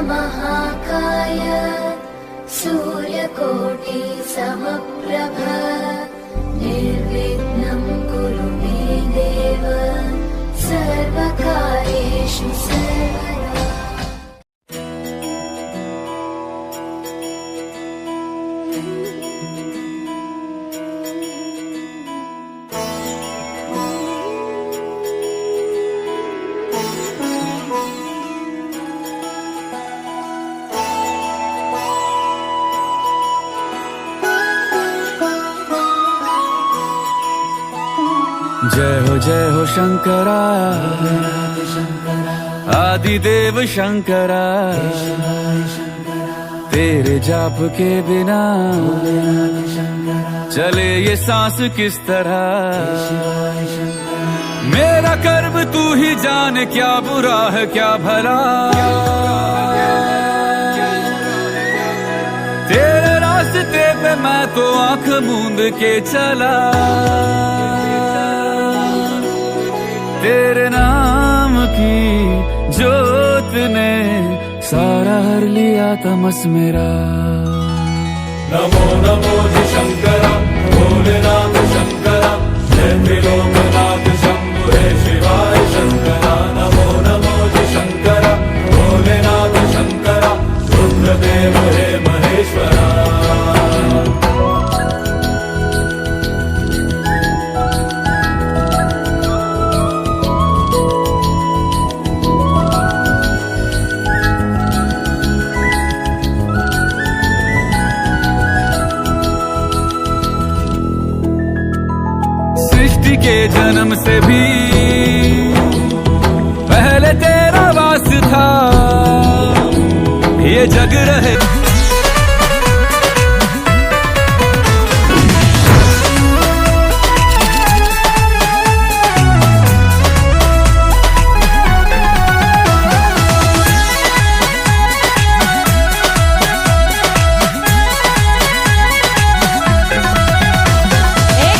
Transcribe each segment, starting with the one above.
महाकाय सूर्यकोटि समप्रभ निर्विघ्नं कुरु मे देव सर्वकार्येषु सर्वदा। जय हो शंकरा आदिदेव शंकरा, तेरे जाप के बिना चले ये सांस किस तरह। मेरा कर्म तू ही जान, क्या बुरा है क्या भला। तेरे रास्ते पे मैं तो आंख मूंद के चला, तेरे नाम की जोत ने सारा हर लिया तमस मेरा। नमो नमो जी शंकरा भोलेनाथ शंकरा, जय त्रिलोकनाथ शंभु हे शिवाय शंकरा। नमो नमो जी शंकरा भोलेनाथ शंकरा, रुद्रदेव हे महेश्वरा। के जन्म से भी पहले तेरा वास था, ये जग रहे।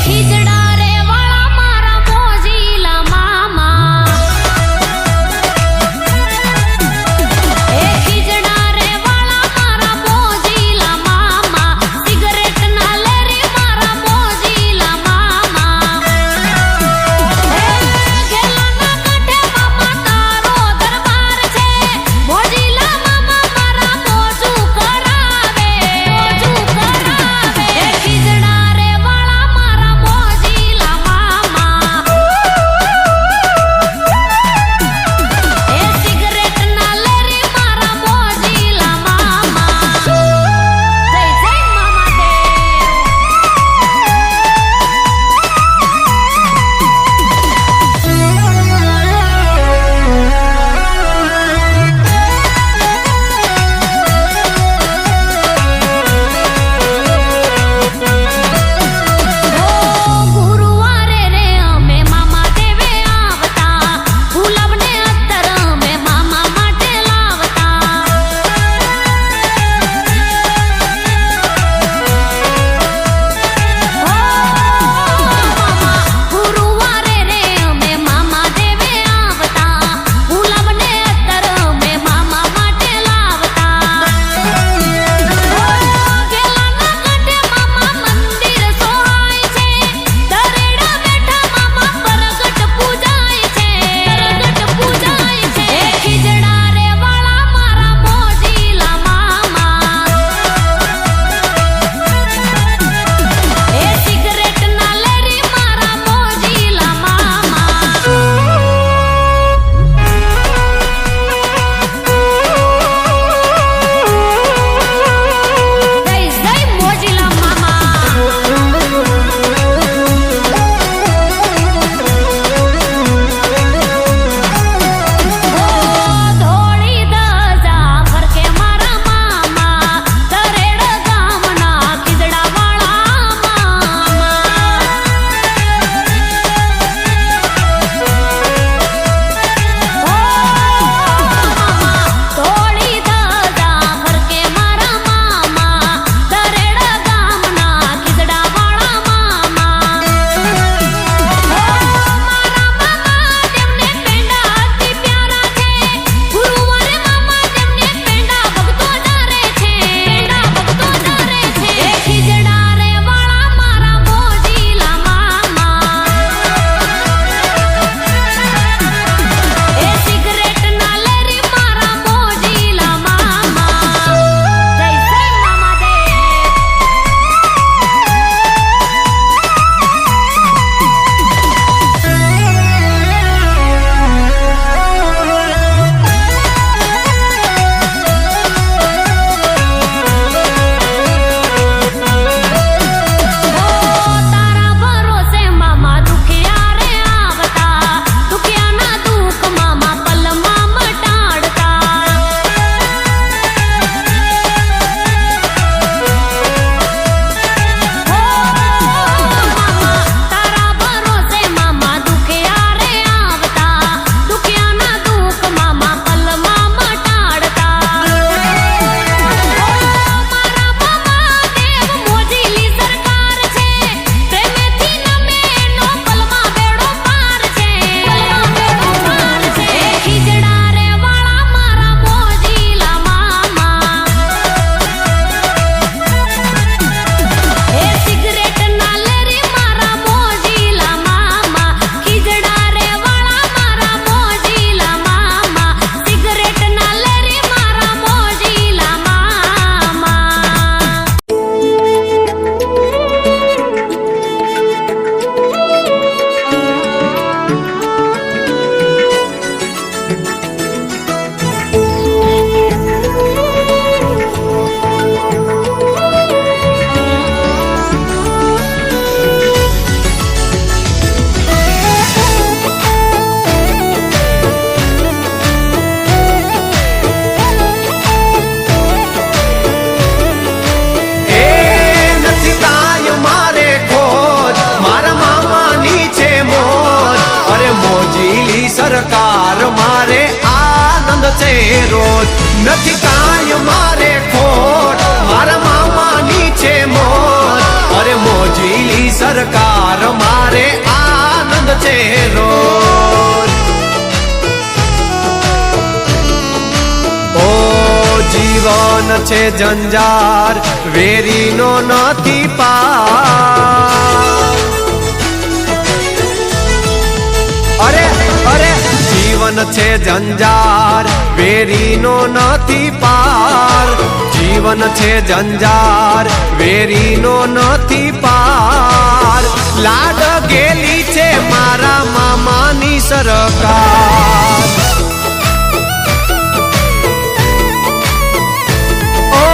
खिजड़ा रे वाला છે રોજ, નથી કાંઈ મારે ખોટ, મારા મામાની છે મોજ. અરે મોજીલી સરકાર મારે આનંદ છે રોજ. ઓ જીવન છે જંજાર, વેરીનો નથી પાર. અરે અરે જીવન છે જંજાર, વેરીનો નથી પાર. જીવન છે જંજાર, વેરીનો નથી પાર. લાડ ગેલી છે મારા મામાની સરકાર. ઓ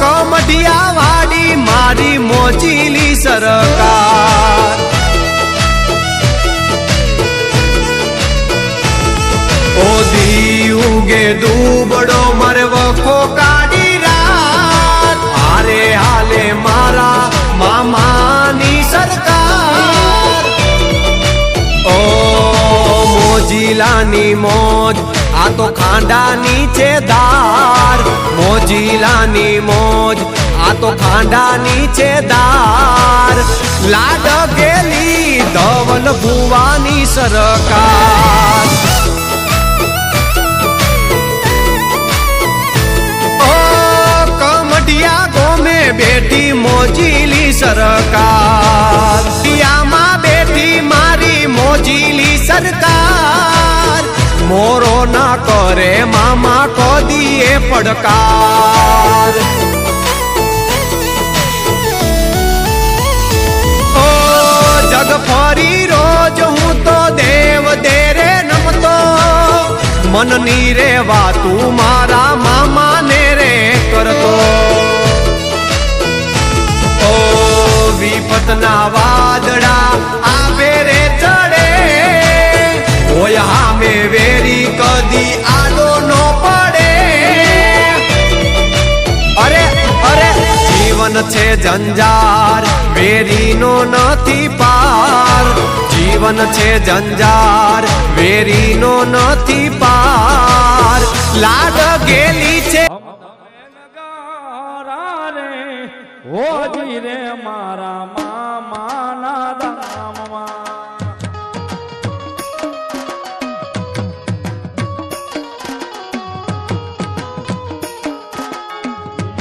કમઢિયા વાડી મારી મોજીલી સરકાર. ઓ દીયુગે દુબડો મારે વખો કાઢી રાત, હારે હાલે મારા મામાની સરકાર. ઓ મોજીલાની મોજ, આ તો ખાંડાની છે ધાર. મોજીલાની મોજ, આ તો ખાંડાની છે ધાર. લાડ ગેલી ધવલ ભુવાની સરકાર. ગોમે બેઠી મોજીલી સરકાર. પિયામાં બેઠી મારી મોજીલી સરકાર. મોરો ના કરે મામા કોદીએ પડકાર. ઓ જગ ફરી રોજ હું તો દેવ દેરે નમતો, મનની રે વાતું મારા મામાને રે કરતો. ઓ વિપતના વાદળા આવે રે ચડે, હોય હામે વેરી કદી આડો નો પડે. અરે અરે જીવન છે જંજાર, વેરીનો નથી પાર. જીવન છે જંજાર, વેરીનો નથી પાર. લાડ ગેલી છે હોજી રે મારા મામાના ધામમાં.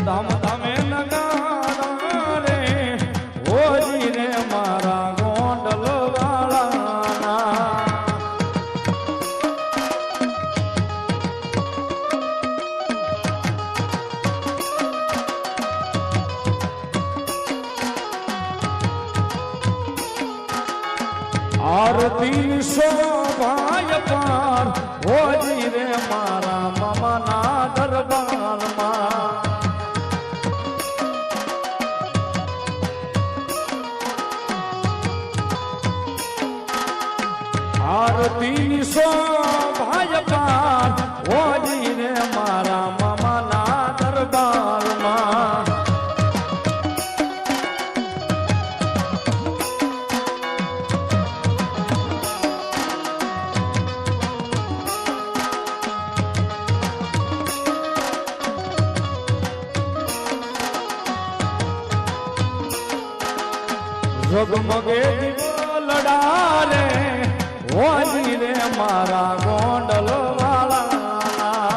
ધામ ધામે નગારા રે, હોજી રે મારા ગોંડલ વાળાના. આરતી શોભાય પાર, હોજી રે મારા મામાના દરબારમાં. આરતી શોભાય પાર, હોજી રે મારા મામાના દરબારમાં. ઝગમગે લડા રે, હોજી રે મારા ગોંડલ વાળાના.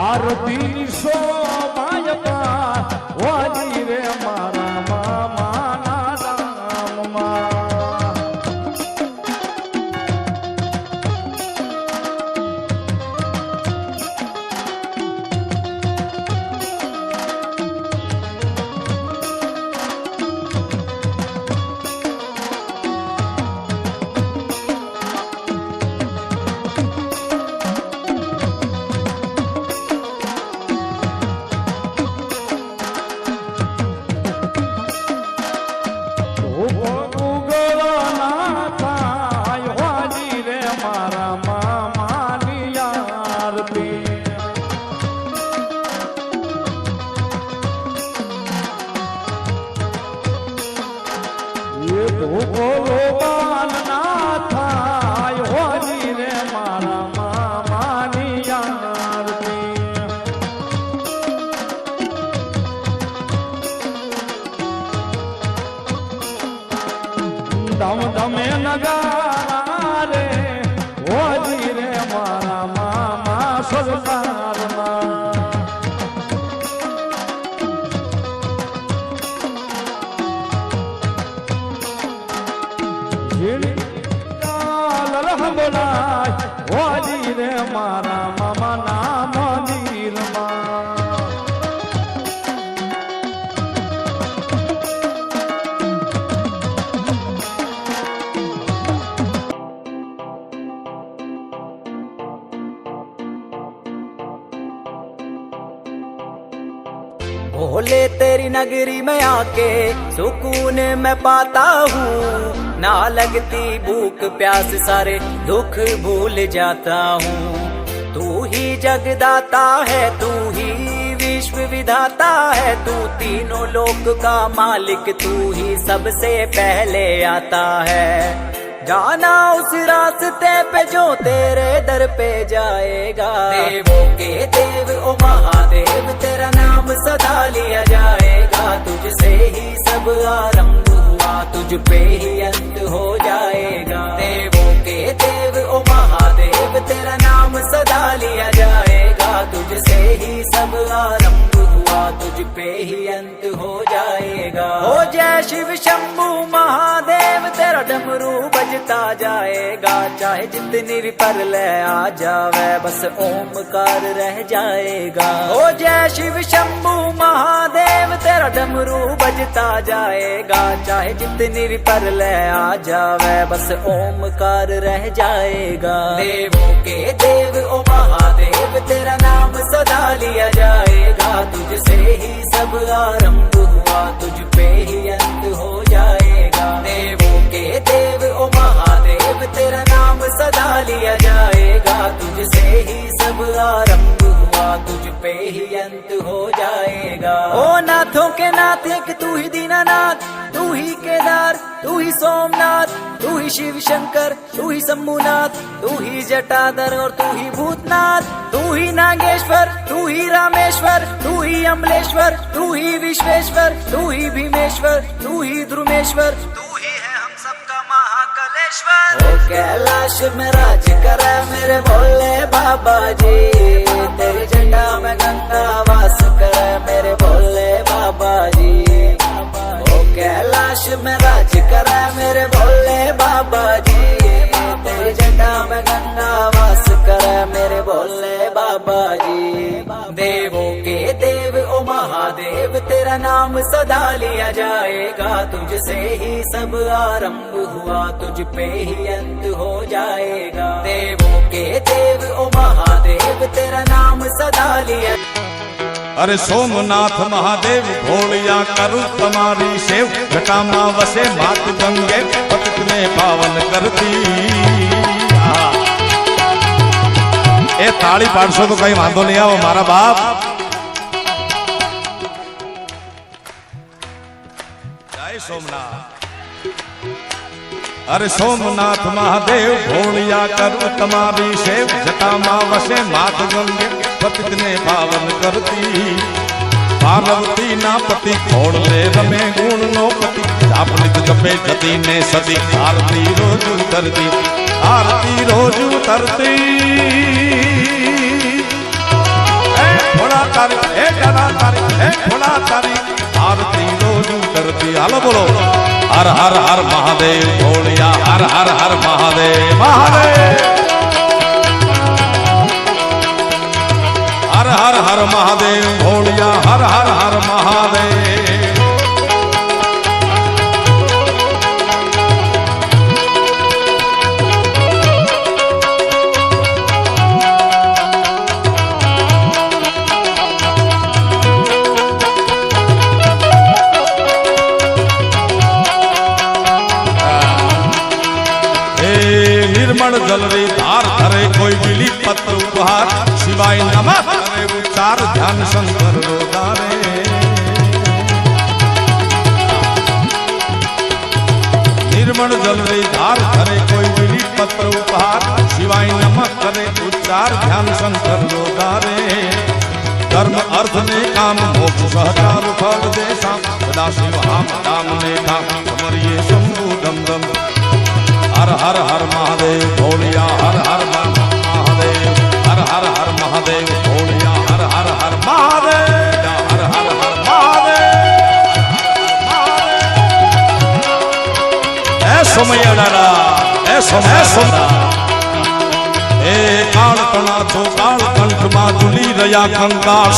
આરતી શોભાય પાર, હોજી રે મારા મામાના ધામમાં. ભૂખો લોબાન ના થાય હોજી રે મારા મામાની આરતી ધમ ધમે નગારા રે હોજી રે મારા મામા સરકારમાં હોજી રે મારા મામા ના મંદિરમાં भोले तेरी नगरी में आके सुकून मैं पाता हूँ ना लगती भूख प्यास सारे दुख भूल जाता हूँ तू ही जगदाता है तू ही विश्व विधाता है तू तीनों लोक का मालिक तू ही सबसे पहले आता है जाना उस रास्ते पे जो तेरे दर पे जाएगा देवों के देव ओ महादेव तेरा नाम सदा लिया जाएगा तुझसे ही सब आरंभ हुआ तुझ पे ही अंत हो जाएगा देवों के देव ओ महादेव तेरा नाम सदा लिया जाएगा तुझसे ही सब आरंभ हुआ तुझ पे ही अंत हो जाएगा हो जय शिव शंभू महादेव तेरा डमरू बजता जाएगा चाहे जितनी भी परलय आ जावे बस ओमकार रह जाएगा हो जय शिव शंभू महादेव तेरा डमरू बजता जाएगा चाहे जितनी भी परलय आ जावे बस ओमकार रह जाएगा देवों के देव ओ महादेव तेरा नाम सदा लिया जाएगा तुझसे ही सब आरंभ हुआ तुझ पे ही अंत हो जाएगा देवों के देव ओ महादेव तेरा नाम सदा लिया जाएगा तुझसे ही सब आरंभ हुआ तुझ पे ही अंत हो जाएगा ओ नाथों के नाथ एक तू ही दीनानाथ तू ही केदार तू ही सोमनाथ तू ही शिव शंकर तू ही शंभुनाथ तू ही जटाधर और तू ही भूतनाथ तू ही नागेश्वर तू ही रामेश्वर तू ही अमलेश्वर तू ही विश्वेश्वर तू ही भीमेश्वर तू ही ध्रुमेश्वर तू ही है हम सबका महाकालेश्वर ओ कैलाश में राज करे मेरे भोले बाबा जी तेरी झंडा में गंगा वास करे मेरे भोले बाबा जी ओ कैलाश में राज करे मेरे भोले बाबा जी तेरी झंडा में गंगा वास करे मेरे भोले बाबा जी देवों के देव ओ महादेव तेरा नाम सदा लिया जाएगा तुझसे ही सब आरंभ हुआ तुझ पे ही अंत हो जाएगा देवों के देव ओ महादेव तेरा नाम सदा लिया अरे सोमनाथ महादेव भोलिया करूं तुम्हारी सेव जटामा वसे मात गंगे पतित ने पावन करती ए ताड़ी पाड़शो तो कहीं वांधो नहीं आओ मारा बाप जय सोमनाथ अरे सोमनाथ महादेव भोलिया करूं तुम्हारी सेव जटामा वसे मात गंगे पतित ने पावन करती पार्वती ना पति खोड़ ले रमे गुण नो पति जापनित जपे जती ने सदी आरती रोज उतरती आरती रोज उतरती भोला तारी हे डरा तारी हे भोला तारी आरती रोज उतरती हालो बोलो हर हर हर महादेव भोलिया हर हर हर महादेव महादेव हर हर हर महादेव भोलिया हर हर हर महादेव निर्मल जलरी धार धरे कोई बिली पत्र उपहार शिवाय नमः करे उच्चार ध्यान शंकर रोदारे जलमण जलवे धार धरे कोई विधि पत्र उपहार शिवाय नमक करे उच्चार ध्यान शंकर लोगारे धर्म अर्थ ने काम मोक्ष सहकार फल देशा सदा शिव हाम नाम ने था समरिये शंभु दम दम हर हर हर महादेव भोलिया हर हर हर महादेव हर हर हर महादेव भोलिया हर हर हर महादेव हर हर हर महादेव समय ए काल कणा छो काल कंठ मां झूली रया कंकाल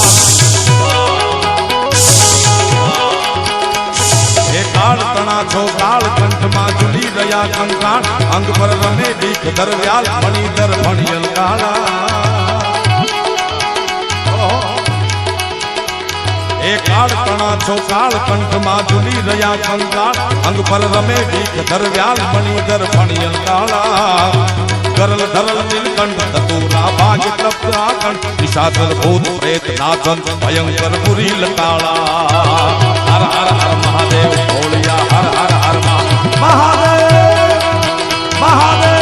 ए काल कणा छो काल कंठ मां झूली रया कंकाल अंग पर रमे दीख दरव्याल मणिधर मणियल काला ए काल कणा छो काल कंठ मां झूली रया कंकाल अंग पर रमे दीख दरव्याल मणिधर मणियल काला करल धरल नीलकंठ दतूरा भाग तप्त आकंठ निशाचर भूत प्रेत नाचन भयंकर पुरी लताड़ा हर हर हर महादेव भोलिया हर हर हर महादेव महादेव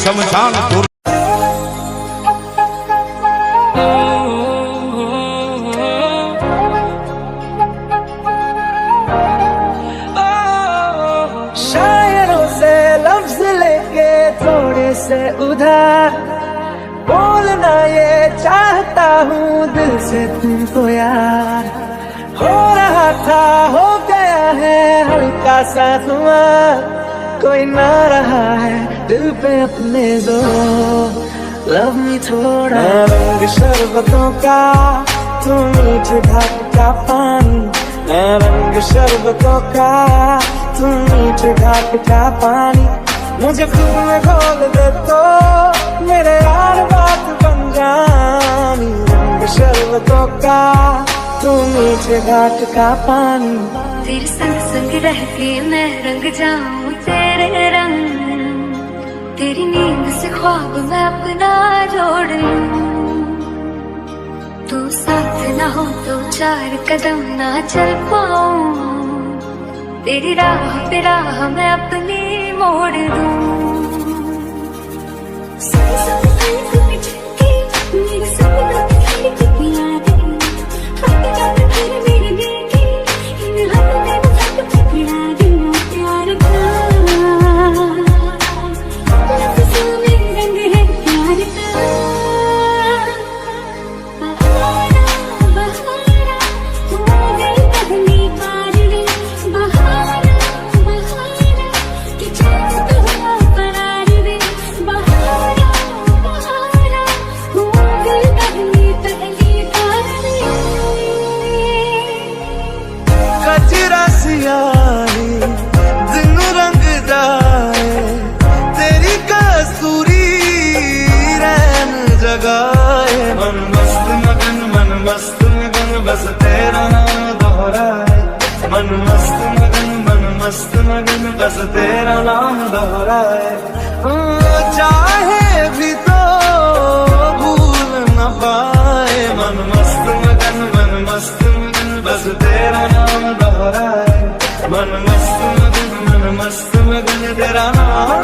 शमशान शायरों से लफ्ज लेके थोड़े से उधार बोलना ये चाहता हूँ दिल से तुमको यार हो रहा था हो गया है हल्का सा धुआं कोई ना रहा है दिल पे अपने जोर लव मी थोड़ा रंग शरबतों का तुम मीठे घाट का पानी मैं रंग शरबतों का तुम मीठे घाट का पानी मुझे खुद में घोल दे तो मेरे यार बात बन जानी रंग शरबतों का तुम मीठे घाट का पानी तेरे संग संग रह के मैं रंग जाऊं तेरे रंग तेरी नींद से ख्वाब मैं अपना जोड़ लूं तू साथ ना हो तो चार कदम ना चल पाऊं तेरी राह पे राह मैं अपनी मोड़ दूं बस तेरा नाम दोहराए मन मस्त मगन बस तेरा नाम दोहराए चाहे भी तो भूल न पाए मन मस्त मगन बस तेरा नाम दोहराए मन मस्त मगन तेरा नाम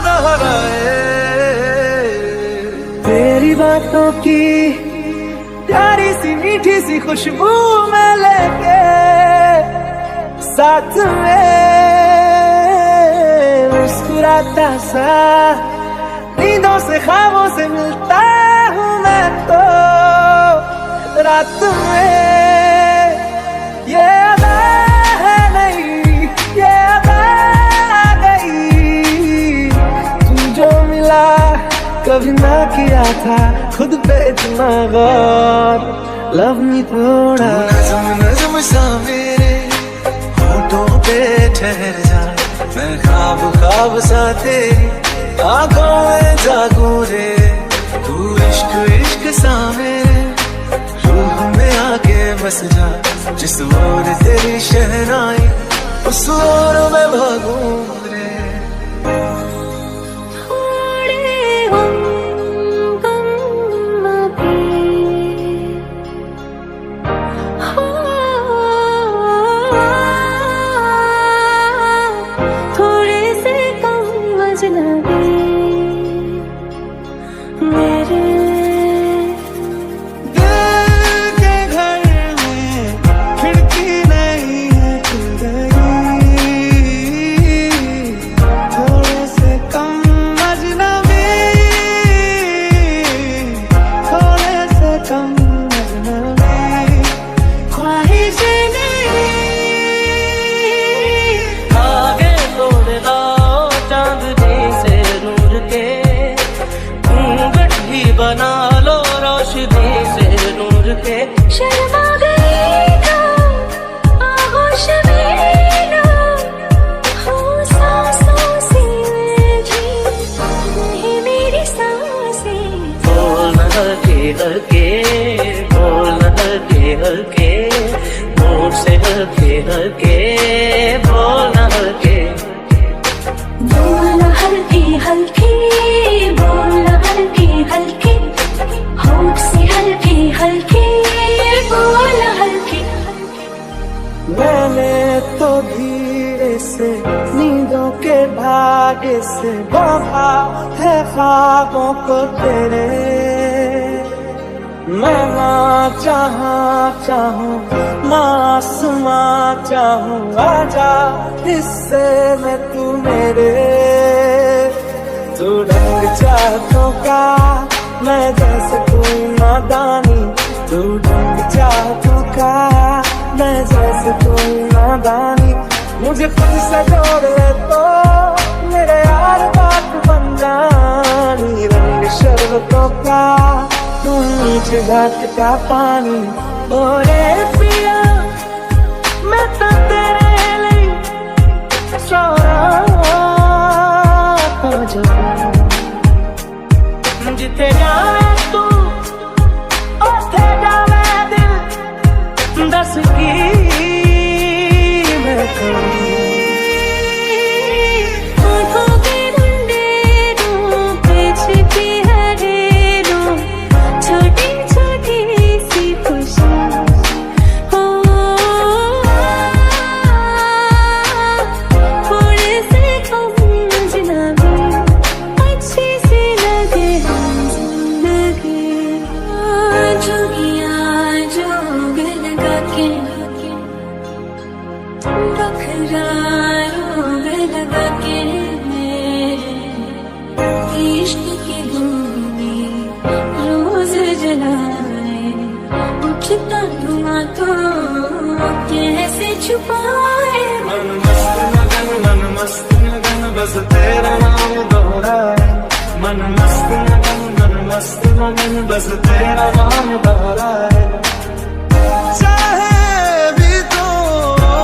दोहराए तेरी बातों की प्यारी सी मीठी सी खुशबू में लेके साथ में मुस्कुराता सा नींदों से ख्वाबों से मिलता हूँ मैं तो रात में ये अदा है नहीं ये अदा आ गई तू जो मिला कभी था खुद पे इतना गौर, लव मी थोड़ा नज़म नज़म सा मेरे होठों पे ठहर जा, मैं ख्वाब ख्वाब सा तेरी आंखों में जागूं रे, तू इश्क इश्क सा मेरे रूह में आके बस जा, जिस ओर तेरी शहनाई उस ओर मैं भागूं रे। थोड़े हम गम अभी हो, थोड़े से कम अजनबी मेरे बना लो रोशनी से नूर के, शर्मा गई तो आगोश में लो, हो सांसों से उलझी नहीं मेरी सांसें, बोलना हल्के हल्के, बोलना हल्के हल्के, मुंह से हल्के हल्के, बोलना हल्के, बोलना हल्के हल्के, बोलना हल्के हल्के, होठ से हल्के हल्के, बोलना हल्के हल्के। मैंने तो धीरे से नींदों के धागे से बांधा है ख्वाबों को तेरे, मैं ना चाहूं ना आसमां चाहूं, आजा हिस्से में तू मेरे, तू रंग चाहतों का मैं जैसे कोई नादानी, तू रंग चाहतों का मैं जैसे कोई नादानी, मुझे खुद से जोड़ ले तो मेरे यार बात बन जानी, रंग शरबतों का तू मीठे घाट का पानी, ओरे पिया मैं तो तेरे लिए सोना हो जाऊं, जिथे जावे तू उथे जावे दिल, दस की मैं करूं। आँखों के मुंडेरों पे छिपी है ढेरों छोटी छोटी सी खुशी हो, थोड़े से कम अजनबी अच्छी सी लगे हम जिंदगी, जोगियां जोग लगा के बखरा रोग लगा के इश्क की धूनी रोज जलाए, उठता धुआं तो कैसे छुपाए, मन मस्त मगन बस तेरा नाम दोहराए, मन मस्त मगन बस तेरा नाम दोहराए, चाहे भी तो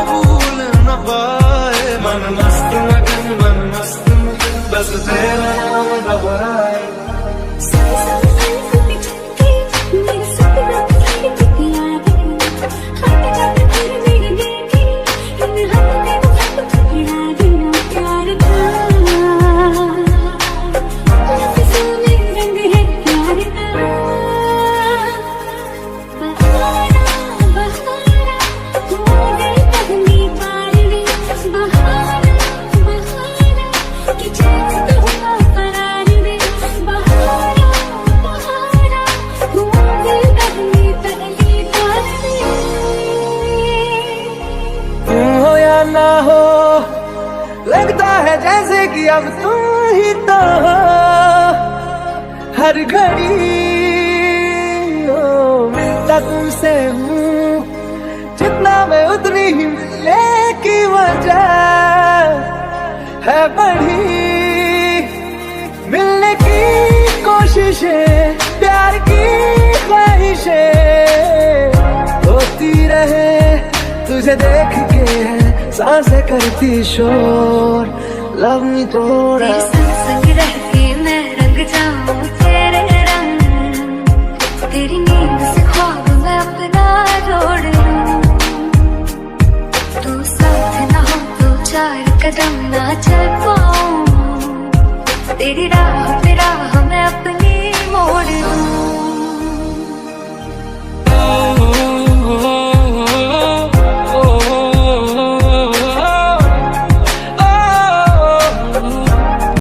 भूल न पाए, मन मस्त मगन बस तेरा नाम दोहराए। मेरे सपना की याद हट जाते फिर मेरी देखी, इन हाथों में वो पकड़ा देना प्यार का, लफ्ज़ों में रंग है प्यार का, बहारा बहारा हो गई पगली पार रे, बहारा बहारा कि चैन तो हुआ करार रे, बहारा बहारा हो गई पगली पार रे। तुम हो या ना हो लगता है जैसे कि अब तुम ही तो हो, हर घड़ी हो मिलता तुमसे हूँ, जितना मैं उतनी ही मिलने की वजह है बढ़ी, मिलने की कोशिशें तुझे देख के है सांसें करती शोर लव मी थोड़ा तेरे संग संग रह के मैं रंग जाऊं तेरे रंग तेरी नींद से ख्वाब मैं अपना जोड़ लूं तू साथ ना हो तो चार कदम ना चल पाऊं तेरी राह